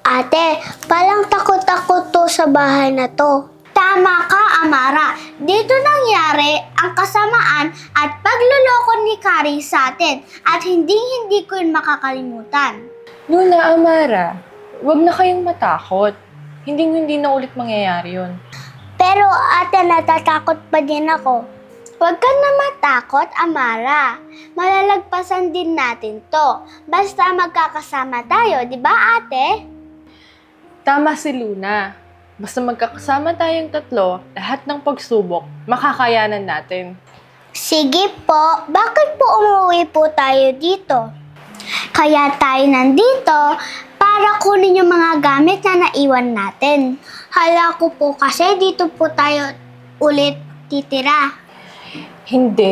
Ate, parang takot-takot to sa bahay na to. Tama ka, Amara. Dito nangyari ang kasamaan at pagluloko ni Kari sa atin at hindi ko yun makakalimutan. Luna, Amara, wag na kayong matakot. Hindi na ulit mangyayari yun. Pero ate, natatakot pa din ako. Huwag ka na matakot, Amara. Malalagpasan din natin to. Basta magkakasama tayo, di ba ate? Tama si Luna. Basta magkakasama tayong tatlo, lahat ng pagsubok, makakayanan natin. Sige po, bakit po umuwi po tayo dito? Kaya tayo nandito para kunin yung mga gamit na naiwan natin. Hala ko po kasi dito po tayo ulit titira. Hindi.